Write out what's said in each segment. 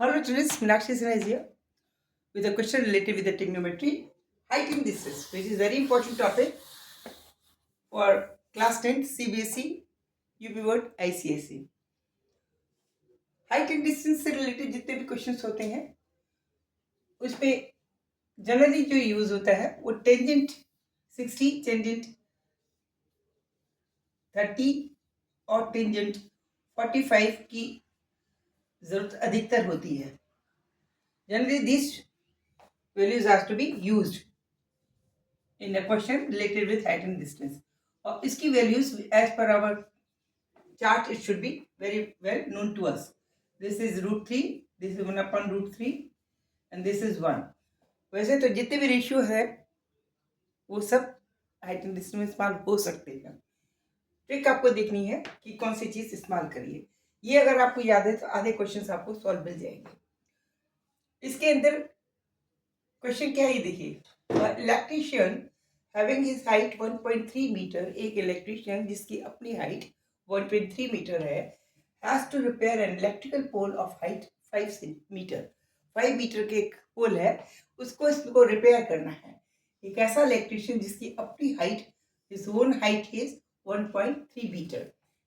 Hello students, Meenakshi Sinha is here with a question related with the trigonometry, height and distance, which is very important topic for class 10 CBSE, UP Board, ICSE. Height and distance से related जितने भी questions होते हैं उसमें generally जो use होता है वो टेंजेंट 60, टेंजेंट 30 और टेंजेंट 45 की जरूरत अधिकतर होती है. Generally this values has to be used in a question related with height and distance. और इसकी values as per our chart it should be very well known to us. This is root 3, this is 1 upon root 3 and this is 1. वैसे तो जितने भी ratio है वो सब height and distance में इस्तेमाल हो सकते हैं. ट्रिक आपको देखनी है कि कौन सी चीज इस्तेमाल करिए. ये अगर आपको याद है तो आधे क्वेश्चंस आपको सॉल्व मिल जाएंगे. इसके अंदर क्वेश्चन क्या है देखिए. Electrician having his height 1.3 metre, एक इलेक्ट्रीशियन जिसकी अपनी हाइट 1.3 मीटर है, has to repair an electrical pole of height 5 metre. 5 metre के एक पोल है, इसको रिपेयर करना है. एक ऐसा इलेक्ट्रीशियन जिसकी अपनी height, his own height is 1.3 meter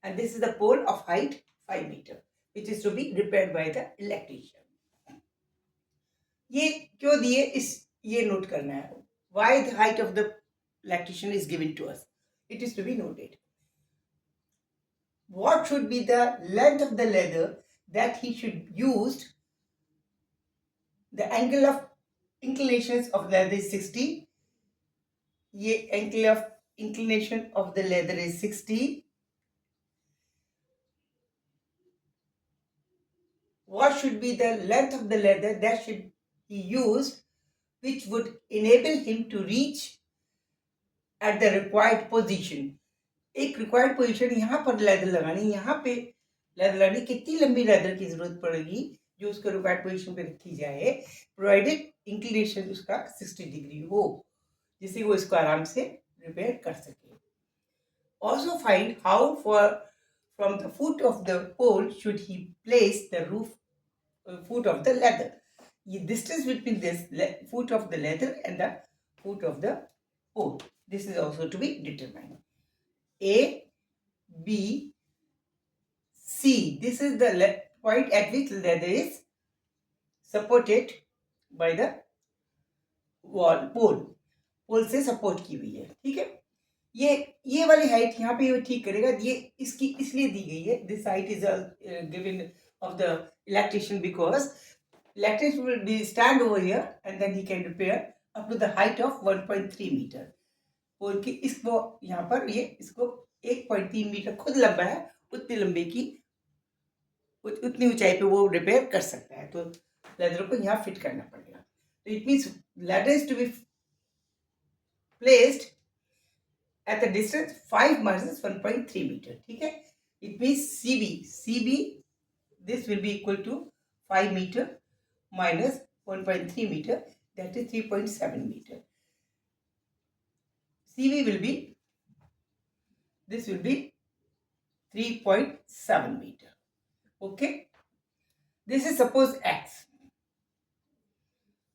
and this is the pole of height 5 meter which is to be repaired by the electrician. ये क्यों दिए इस ये नोट करना है. Why the height of the electrician is given to us, it is to be noted. What should be the length of the ladder that he should use? The angle of inclinations of the ladder is 60. ये angle of inclination of the ladder is 60. What should be the length of the ladder that should he use which would enable him to reach at the required position? एक required position यहाँ पर leather लगानी, यहाँ पे leather लगानी, कितनी लंबी leather की जरूरत पड़ेगी जो उसको required position पे रखी जाए, provided inclination उसका 60 डिग्री हो, जिससे वो इसको आराम से रिपेयर कर सके. Also find how from the foot of the pole should he place the foot of the ladder. The distance between this foot of the ladder and the foot of the pole, this is also to be determined. A, B, C. This is the point at which the ladder is supported by the wall, pole से support की हुई है. ठीक है. ये वाली height यहाँ पे ये ठीक करेगा. ये इसकी इसलिए दी गई है. This height is given of the electrician because electrician will be stand over here and then he can repair up to the height of 1.3 meter. पोल की इसको यहाँ पर ये इसको 1.3 मीटर खुद लंबा है, उतनी लंबे की उतनी ऊंचाई पे वो रिपेयर कर सकता है. तो लैडर को यहाँ फिट करना पड़ेगा. तो it means ladder is to be placed at the distance 5 minus 1.3 meter. ठीक है. It means CB this will be equal to 5 meter minus 1.3 meter, that is 3.7 meter. CB will be, this will be 3.7 meter. Okay. This is suppose X.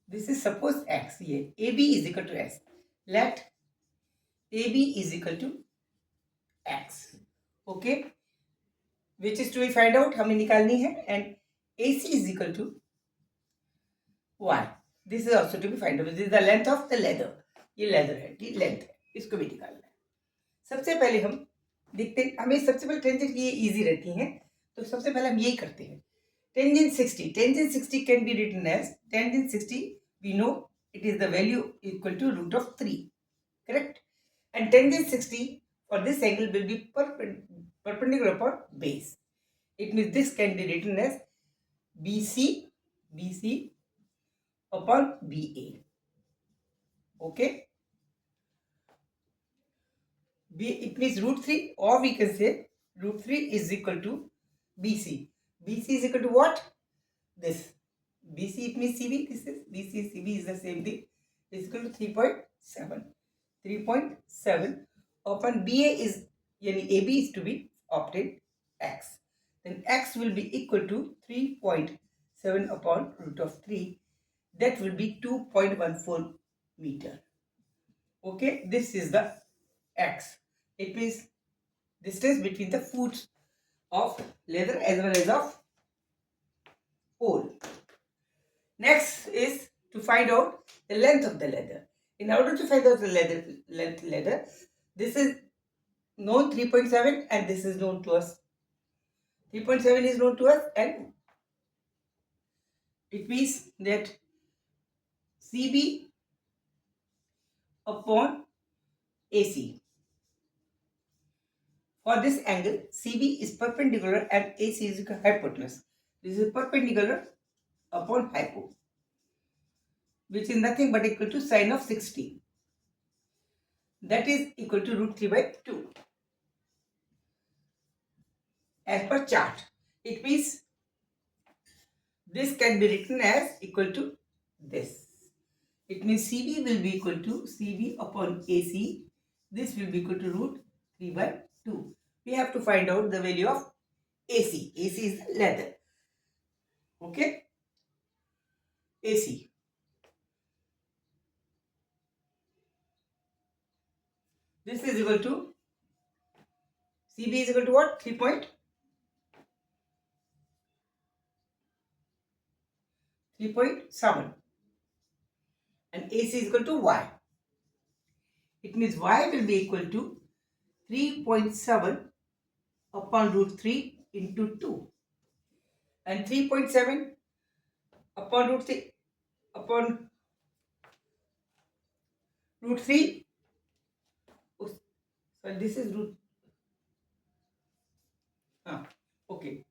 This is suppose X. ये AB is equal to X. Let AB is equal to X. Okay. Which is to be find out, हमें निकालनी है. And AC is equal to Y. This is also to be find out. This is the length of the ladder. ये ladder है, ये length है, इसको भी निकालना है. सबसे पहले हम देखते हैं, हमें सबसे पहले टेंजेंट ये इजी रहती हैं, तो सबसे पहले हम यही करते हैं. Tangent 60. Tangent 60 can be written as tangent 60. We know it is the value equal to root of 3. Correct? And tangent 60 for this angle will be perpendicular upon base. It means this can be written as BC upon BA. Okay. It means root 3, or we can say root 3 is equal to BC. BC is equal to what? This. BC it means CB. This is BC, CB is the same thing. Is equal to 3.7. 3.7 upon BA is, yani AB is to be obtained X. Then X will be equal to 3.7 7 upon root of 3. That will be 2.14 meter. Okay, this is the x. It means distance between the foots of leather as well as of pole. Next is to find out the length of the leather. In order to find out the leather, this is known 3.7 and this is known to us. 3.7 is known to us and it means that CB upon AC. For this angle, CB is perpendicular and AC is hypotenuse. This is perpendicular upon hypo, which is nothing but equal to sine of 60. That is equal to root 3 by 2. As per chart, it means this can be written as equal to this. It means CB will be equal to CB upon AC. This will be equal to root 3 by 2. We have to find out the value of AC. AC is the leather. Okay? AC. This is equal to CB is equal to what? 3.7 and AC is equal to Y. It means Y will be equal to 3.7 upon root 3 into 2 and 3.7 upon root 3 upon root 3. Oh, so this is root. Okay.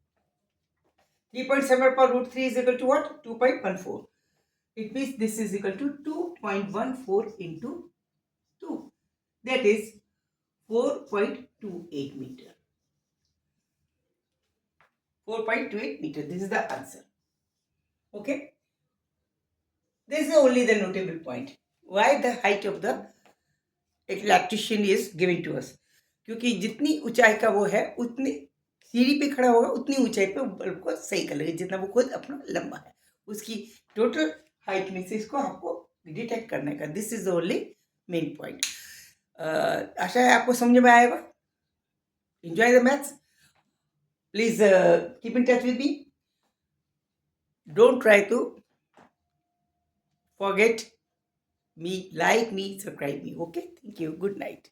3.7 upon root 3 is equal to what? 2.14. It means this is equal to 2.14 into 2. That is 4.28 meter. 4.28 meter. This is the answer. Okay. This is only the notable point. Why the height of the electrician is given to us. क्योंकि जितनी ऊंचाई का वो है उतनी सीढ़ी पे खड़ा होगा उतनी ऊंचाई पे बल्ब को सही कर लेगा जितना वो खुद अपना लंबा है उसकी टोटल हाइट में से इसको आपको डिटेक्ट करने का this is the only main point आशा है आपको समझ में आएगा enjoy the maths please keep in touch with me don't try to forget me, like me, subscribe me. Okay, thank you. Good night.